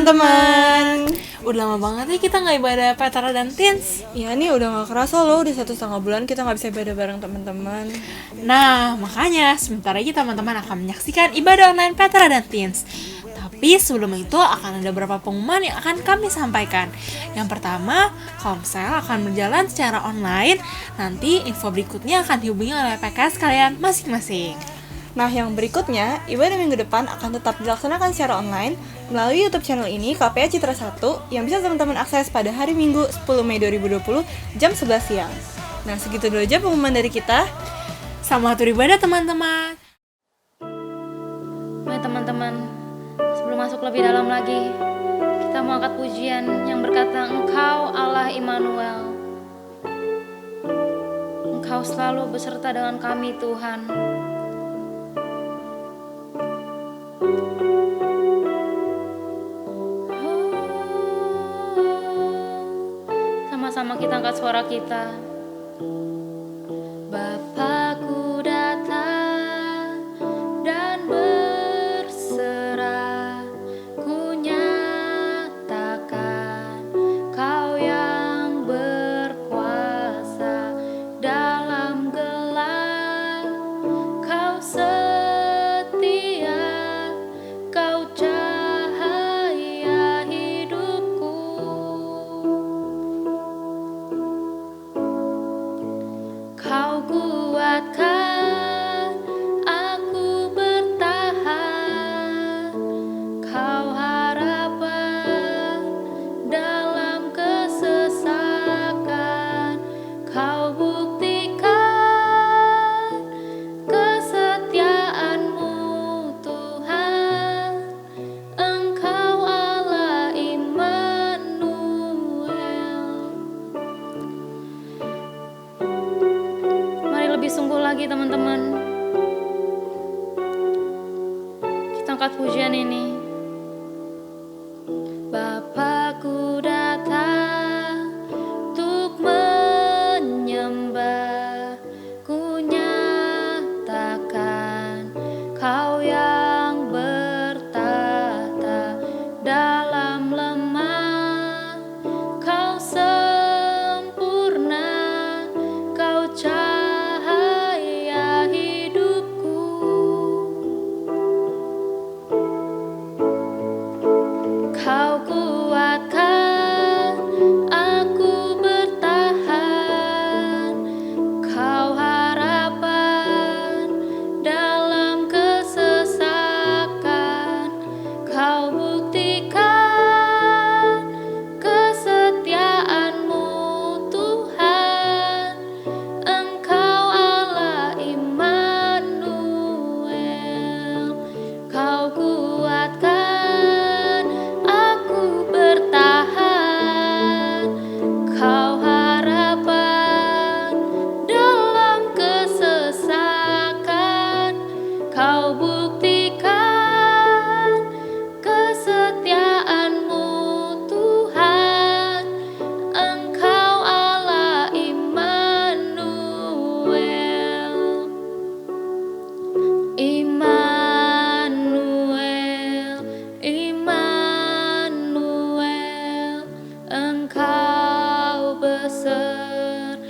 teman-teman. Udah lama banget nih kita nggak ibadah Petra dan Teens. Ya nih udah gak kerasa loh, udah 1,5 bulan kita gak bisa ibadah bareng teman-teman. Nah, makanya sebentar lagi teman-teman akan menyaksikan ibadah online Petra dan Teens. Tapi sebelum itu akan ada beberapa pengumuman yang akan kami sampaikan. Yang pertama, Komsel akan berjalan secara online. Nanti info berikutnya akan dihubungi oleh PKS kalian masing-masing. Nah, yang berikutnya, ibadah minggu depan akan tetap dilaksanakan secara online melalui YouTube channel ini, KPA Citra 1, yang bisa teman-teman akses pada hari Minggu 10 Mei 2020 jam 11 siang. Nah, segitu dulu aja pengumuman dari kita. Selamat beribadah teman-teman. Mari teman-teman, sebelum masuk lebih dalam lagi, kita mau angkat pujian yang berkata, Engkau Allah Immanuel. Engkau selalu beserta dengan kami Tuhan. Sama-sama kita angkat suara kita. Bapakku datang dan berserah, ku nyatakan Kau yang berkuasa dalam gelap. Kau setia, Kau cahaya hidupku. Kau kuatkan aku bertahan, Kau harapan dalam kesesakan. Kau buktikan kesetiaan-Mu Tuhan, Engkau Allah Immanuel. Mari lebih sungguh lagi teman-teman, kita angkat pujian ini. Bapakku datang untuk menyembah, ku nyatakan Kau yang bertata dalam lemah. Kau sempurna, Kau cahaya hidupku. Kau kuatkan aku bertahan, Kau harapan dalam kesesakan. Kau buktikan kesetiaan-Mu Tuhan, Engkau Allah Immanuel. Kau kuatkan aku bertahan, Kau harapan dalam kesesakan. Kau buktikan kesetiaan-Mu Tuhan, Engkau Allah Immanuel. Immanuel, Immanuel, Engkau besertaku.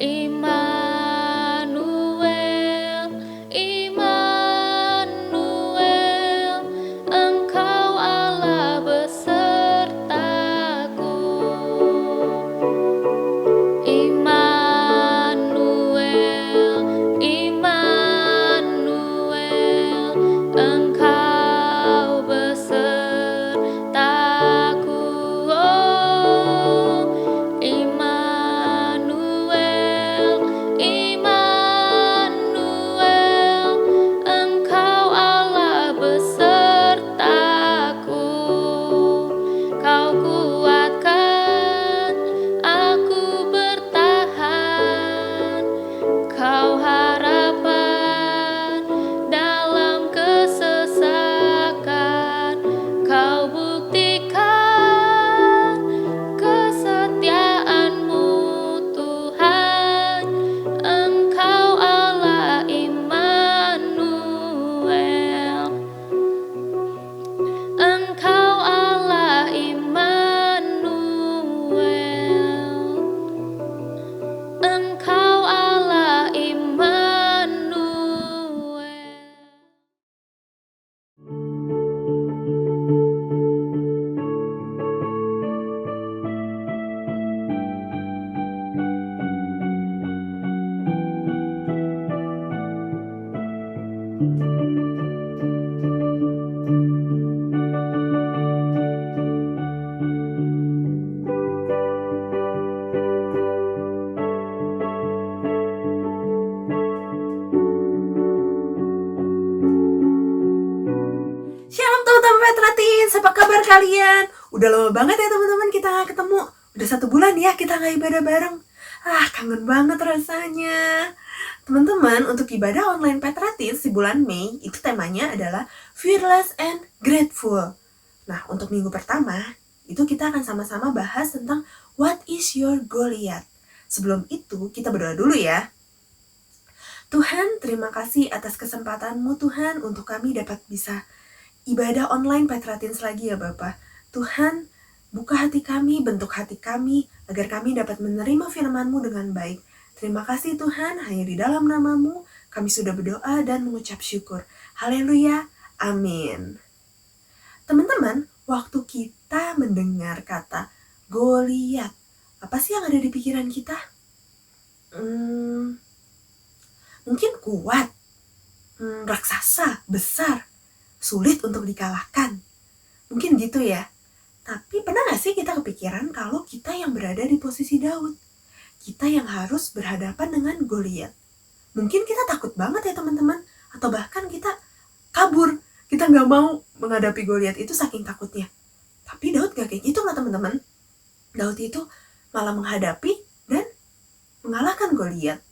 Immanuel, Immanuel, Engkau Allah besertaku. Immanuel, Immanuel, Engkau besertaku. Oh, kalian? Udah lama banget ya teman-teman kita gak ketemu. Udah 1 bulan ya kita gak ibadah bareng. Kangen banget rasanya. Teman-teman, untuk ibadah online Petra Teens di bulan Mei, itu temanya adalah Fearless and Grateful. Nah, untuk minggu pertama, itu kita akan sama-sama bahas tentang What is your Goliath? Sebelum itu, kita berdoa dulu ya. Tuhan, terima kasih atas kesempatan-Mu Tuhan untuk kami dapat bisa ibadah online Petra Teens lagi ya Bapak. Tuhan, buka hati kami, bentuk hati kami, agar kami dapat menerima firman-Mu dengan baik. Terima kasih Tuhan, hanya di dalam nama-Mu kami sudah berdoa dan mengucap syukur. Haleluya, amin. Teman-teman, waktu kita mendengar kata Goliat, apa sih yang ada di pikiran kita? Mungkin kuat, raksasa, besar, sulit untuk dikalahkan. Mungkin gitu ya. Tapi pernah gak sih kita kepikiran kalau kita yang berada di posisi Daud? Kita yang harus berhadapan dengan Goliat. Mungkin kita takut banget ya teman-teman. Atau bahkan kita kabur. Kita gak mau menghadapi Goliat itu saking takutnya. Tapi Daud gak kayak gitu lah teman-teman. Daud itu malah menghadapi dan mengalahkan Goliat.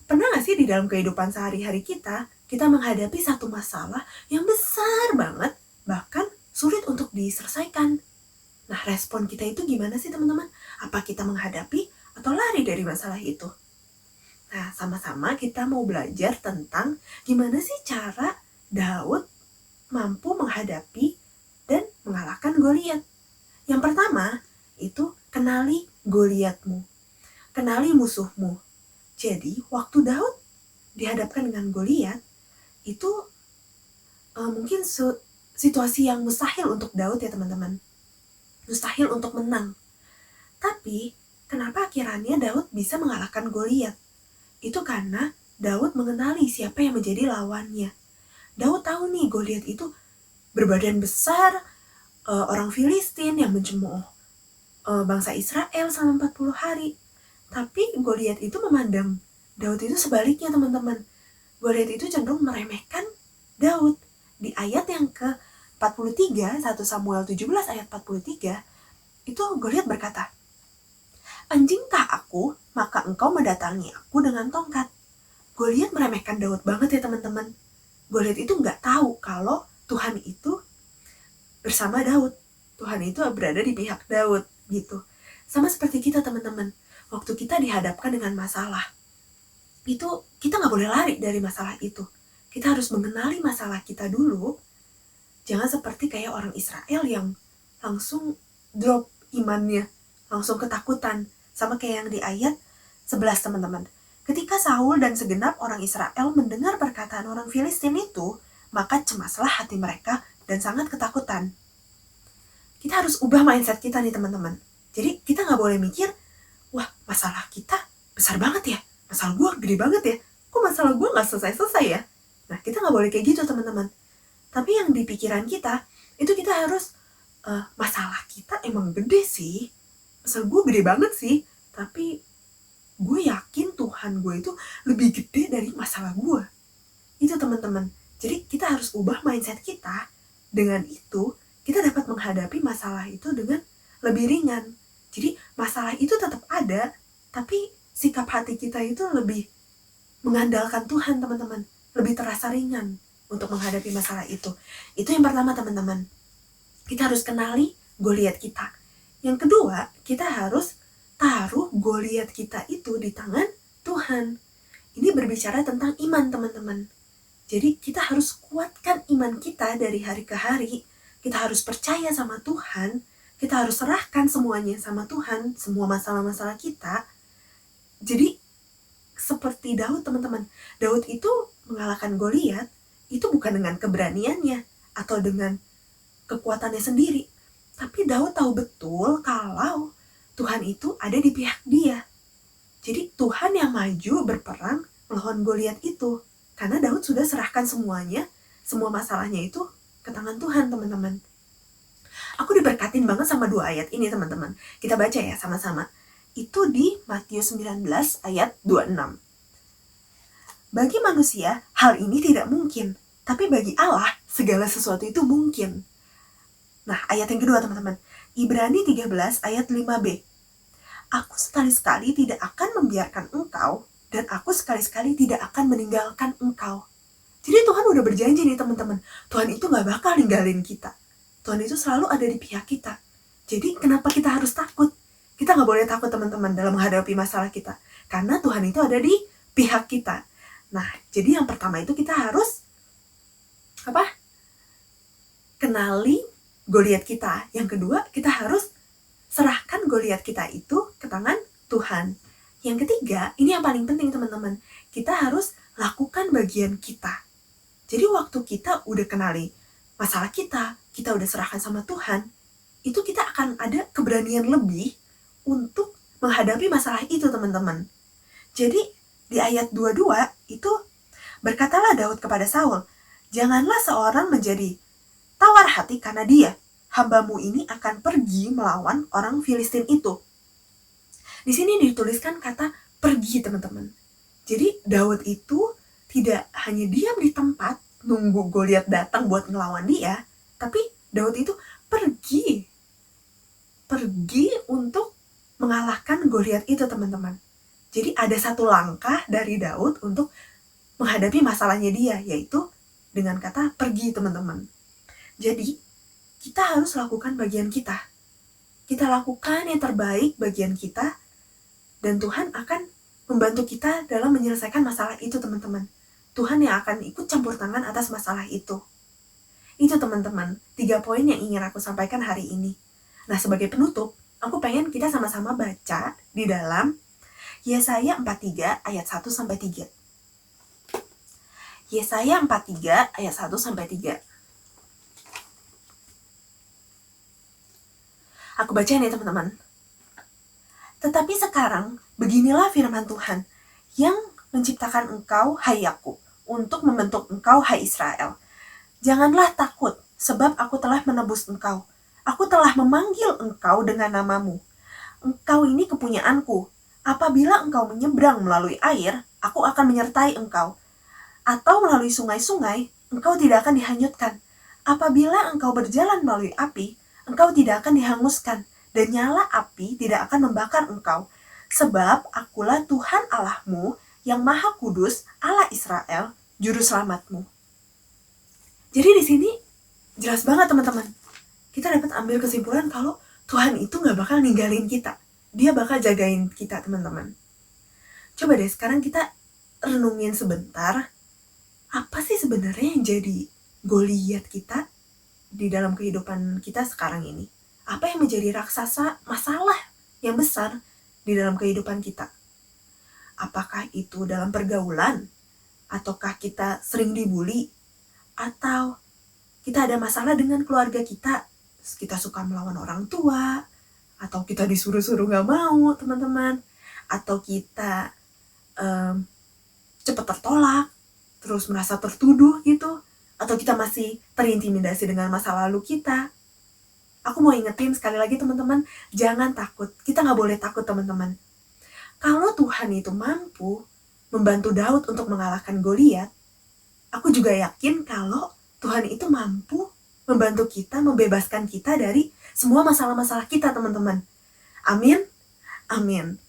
Pernah gak sih di dalam kehidupan sehari-hari kita menghadapi satu masalah yang besar banget, bahkan sulit untuk diselesaikan. Nah, respon kita itu gimana sih teman-teman? Apa kita menghadapi atau lari dari masalah itu? Nah, sama-sama kita mau belajar tentang gimana sih cara Daud mampu menghadapi dan mengalahkan Goliat. Yang pertama, itu kenali Goliatmu. Kenali musuhmu. Jadi, waktu Daud dihadapkan dengan Goliat, itu mungkin situasi yang mustahil untuk Daud ya teman-teman. Mustahil untuk menang. Tapi, kenapa akhirnya Daud bisa mengalahkan Goliat? Itu karena Daud mengenali siapa yang menjadi lawannya. Daud tahu nih Goliat itu berbadan besar, orang Filistin yang mencemooh bangsa Israel selama 40 hari. Tapi Goliat itu memandang Daud itu sebaliknya teman-teman. Goliat itu cenderung meremehkan Daud. Di ayat yang ke-43, 1 Samuel 17 ayat 43, itu Goliat berkata, "Anjingkah aku, maka engkau mendatangi aku dengan tongkat." Goliat meremehkan Daud banget ya teman-teman. Goliat itu gak tahu kalau Tuhan itu bersama Daud. Tuhan itu berada di pihak Daud gitu. Sama seperti kita teman-teman. Waktu kita dihadapkan dengan masalah, itu kita gak boleh lari dari masalah itu. Kita harus mengenali masalah kita dulu. Jangan seperti kayak orang Israel yang langsung drop imannya, langsung ketakutan. Sama kayak yang di ayat 11 teman-teman. Ketika Saul dan segenap orang Israel mendengar perkataan orang Filistin itu, maka cemaslah hati mereka dan sangat ketakutan. Kita harus ubah mindset kita nih teman-teman. Jadi kita gak boleh mikir, wah masalah kita besar banget ya, masalah gue gede banget ya, kok masalah gue gak selesai-selesai ya. Nah kita gak boleh kayak gitu teman-teman. Tapi yang di pikiran kita, itu kita harus, masalah kita emang gede sih, masalah gue gede banget sih, tapi gue yakin Tuhan gue itu lebih gede dari masalah gue. Itu teman-teman. Jadi kita harus ubah mindset kita. Dengan itu, kita dapat menghadapi masalah itu dengan lebih ringan. Jadi masalah itu tetap ada, tapi sikap hati kita itu lebih mengandalkan Tuhan teman-teman. Lebih terasa ringan untuk menghadapi masalah itu. Itu yang pertama teman-teman. Kita harus kenali Goliat kita. Yang kedua, kita harus taruh Goliat kita itu di tangan Tuhan. Ini berbicara tentang iman teman-teman. Jadi kita harus kuatkan iman kita dari hari ke hari. Kita harus percaya sama Tuhan. Kita harus serahkan semuanya sama Tuhan. Semua masalah-masalah kita. Jadi seperti Daud teman-teman. Daud itu mengalahkan Goliat. Itu bukan dengan keberaniannya. Atau dengan kekuatannya sendiri. Tapi Daud tahu betul kalau Tuhan itu ada di pihak dia. Jadi Tuhan yang maju berperang melawan Goliat itu. Karena Daud sudah serahkan semuanya, semua masalahnya itu ke tangan Tuhan teman-teman. Aku diberkatin banget sama 2 ayat ini teman-teman. Kita baca ya sama-sama. Itu di Matius 19 ayat 26. Bagi manusia hal ini tidak mungkin, tapi bagi Allah segala sesuatu itu mungkin. Nah, ayat yang kedua teman-teman. Ibrani 13 ayat 5b. Aku sekali-sekali tidak akan membiarkan engkau, dan aku sekali-sekali tidak akan meninggalkan engkau. Jadi Tuhan udah berjanji nih teman-teman. Tuhan itu gak bakal ninggalin kita. Tuhan itu selalu ada di pihak kita. Jadi kenapa kita harus takut? Kita gak boleh takut teman-teman dalam menghadapi masalah kita. Karena Tuhan itu ada di pihak kita. Nah, jadi yang pertama itu kita harus kenali Goliat kita. Yang kedua, kita harus serahkan Goliat kita itu ke tangan Tuhan. Yang ketiga, ini yang paling penting teman-teman. Kita harus lakukan bagian kita. Jadi waktu kita udah kenali masalah kita udah serahkan sama Tuhan, itu kita akan ada keberanian lebih untuk menghadapi masalah itu teman-teman. Jadi di ayat 22 itu, berkatalah Daud kepada Saul, janganlah seorang menjadi tawar hati karena dia, hambamu ini akan pergi melawan orang Filistin itu. Di sini dituliskan kata pergi teman-teman. Jadi Daud itu tidak hanya diam di tempat nunggu Goliat datang buat ngelawan dia, tapi Daud itu pergi untuk mengalahkan Goliat itu teman-teman. Jadi ada satu langkah dari Daud untuk menghadapi masalahnya dia, yaitu dengan kata pergi teman-teman. Jadi kita harus lakukan bagian kita. Kita lakukan yang terbaik bagian kita, dan Tuhan akan membantu kita dalam menyelesaikan masalah itu teman-teman. Tuhan yang akan ikut campur tangan atas masalah itu. Itu teman-teman, 3 poin yang ingin aku sampaikan hari ini. Nah, sebagai penutup, aku pengen kita sama-sama baca di dalam Yesaya 43 ayat 1-3. Yesaya 43 ayat 1-3. Aku baca nih teman-teman. Tetapi sekarang, beginilah firman Tuhan, yang menciptakan engkau, hai Yakub, untuk membentuk engkau, hai Israel. Janganlah takut, sebab aku telah menebus engkau. Aku telah memanggil engkau dengan namamu. Engkau ini kepunyaanku. Apabila engkau menyeberang melalui air, aku akan menyertai engkau. Atau melalui sungai-sungai, engkau tidak akan dihanyutkan. Apabila engkau berjalan melalui api, engkau tidak akan dihanguskan, dan nyala api tidak akan membakar engkau. Sebab akulah Tuhan Allahmu, yang Maha Kudus, Allah Israel, Juru Selamatmu. Jadi di sini jelas banget teman-teman. Kita dapat ambil kesimpulan kalau Tuhan itu gak bakal ninggalin kita. Dia bakal jagain kita teman-teman. Coba deh sekarang kita renungin sebentar. Apa sih sebenarnya yang jadi Goliat kita di dalam kehidupan kita sekarang ini? Apa yang menjadi raksasa masalah yang besar di dalam kehidupan kita? Apakah itu dalam pergaulan? Ataukah kita sering dibully? Atau kita ada masalah dengan keluarga kita? Kita suka melawan orang tua? Atau kita disuruh-suruh gak mau teman-teman? Atau kita cepat tertolak? Terus merasa tertuduh gitu? Atau kita masih terintimidasi dengan masa lalu kita? Aku mau ingetin sekali lagi teman-teman, jangan takut. Kita gak boleh takut teman-teman. Kalau Tuhan itu mampu membantu Daud untuk mengalahkan Goliat, aku juga yakin kalau Tuhan itu mampu membantu kita, membebaskan kita dari semua masalah-masalah kita teman-teman. Amin? Amin.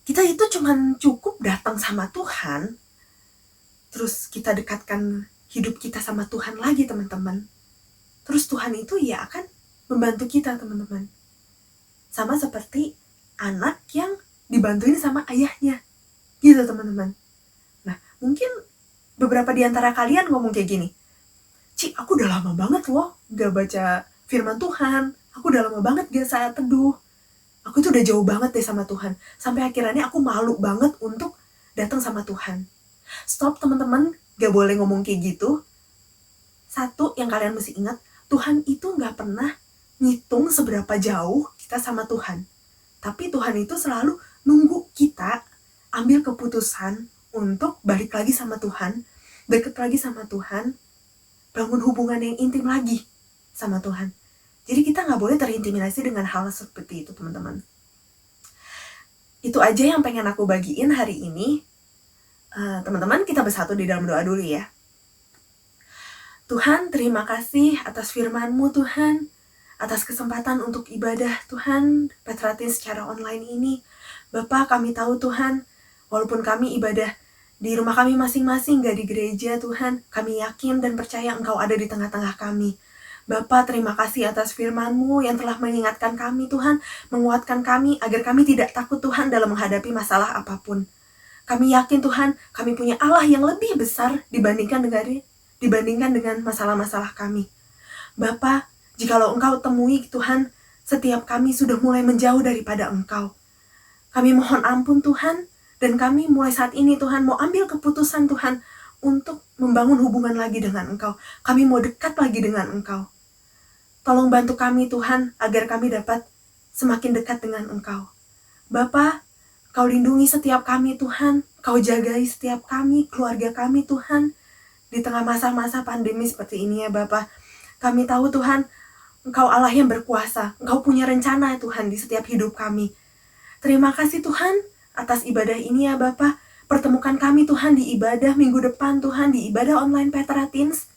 Kita itu cuman cukup datang sama Tuhan, terus kita dekatkan hidup kita sama Tuhan lagi teman-teman. Terus Tuhan itu ya akan membantu kita teman-teman. Sama seperti anak yang dibantuin sama ayahnya. Gitu teman-teman. Nah mungkin beberapa di antara kalian ngomong kayak gini, Ci, aku udah lama banget loh gak baca firman Tuhan. Aku udah lama banget gak saat teduh. Aku tuh udah jauh banget deh sama Tuhan. Sampai akhirnya aku malu banget untuk datang sama Tuhan. Stop teman-teman, gak boleh ngomong kayak gitu. Satu yang kalian mesti ingat, Tuhan itu gak pernah ngitung seberapa jauh kita sama Tuhan. Tapi Tuhan itu selalu nunggu kita ambil keputusan untuk balik lagi sama Tuhan, deket lagi sama Tuhan, bangun hubungan yang intim lagi sama Tuhan. Jadi kita gak boleh terintimidasi dengan hal seperti itu teman-teman. Itu aja yang pengen aku bagiin hari ini. Teman-teman kita bersatu di dalam doa dulu ya. Tuhan, terima kasih atas firman-Mu Tuhan, atas kesempatan untuk ibadah Tuhan, Petra Teens secara online ini. Bapa, kami tahu Tuhan, walaupun kami ibadah di rumah kami masing-masing, gak di gereja Tuhan, kami yakin dan percaya Engkau ada di tengah-tengah kami. Bapa, terima kasih atas firman-Mu yang telah mengingatkan kami Tuhan, menguatkan kami agar kami tidak takut Tuhan dalam menghadapi masalah apapun. Kami yakin Tuhan, kami punya Allah yang lebih besar dibandingkan dengan masalah-masalah kami. Bapa, jikalau Engkau temui Tuhan, setiap kami sudah mulai menjauh daripada Engkau. Kami mohon ampun Tuhan, dan kami mulai saat ini Tuhan mau ambil keputusan Tuhan untuk membangun hubungan lagi dengan Engkau. Kami mau dekat lagi dengan Engkau. Tolong bantu kami Tuhan, agar kami dapat semakin dekat dengan Engkau. Bapa, Kau lindungi setiap kami Tuhan, Kau jagai setiap kami, keluarga kami Tuhan, di tengah masa-masa pandemi seperti ini ya Bapa. Kami tahu Tuhan, Engkau Allah yang berkuasa, Engkau punya rencana Tuhan di setiap hidup kami. Terima kasih Tuhan atas ibadah ini ya Bapa. Pertemukan kami Tuhan di ibadah minggu depan Tuhan, di ibadah online Petra Teens,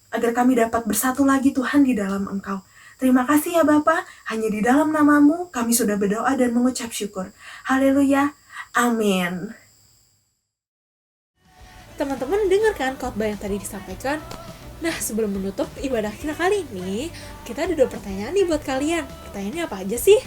agar kami dapat bersatu lagi Tuhan di dalam Engkau. Terima kasih ya Bapa, hanya di dalam nama-Mu kami sudah berdoa dan mengucap syukur. Haleluya, amin. Teman-teman dengarkan khotbah yang tadi disampaikan? Nah, sebelum menutup ibadah kita kali ini, kita ada 2 pertanyaan nih buat kalian. Pertanyaannya apa aja sih?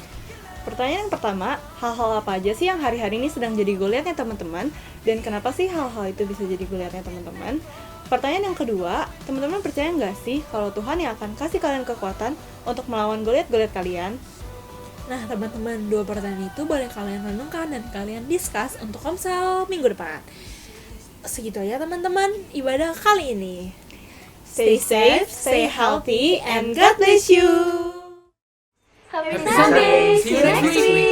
Pertanyaan yang pertama, hal-hal apa aja sih yang hari-hari ini sedang jadi goliatnya teman-teman? Dan kenapa sih hal-hal itu bisa jadi goliatnya teman-teman? Pertanyaan yang kedua, teman-teman percaya nggak sih kalau Tuhan yang akan kasih kalian kekuatan untuk melawan goliat-goliat kalian? Nah, teman-teman, 2 pertanyaan itu boleh kalian renungkan dan kalian discuss untuk komsel minggu depan. Segitu aja teman-teman, ibadah kali ini. Stay safe, stay healthy, and God bless you! Happy Sunday! See you next week!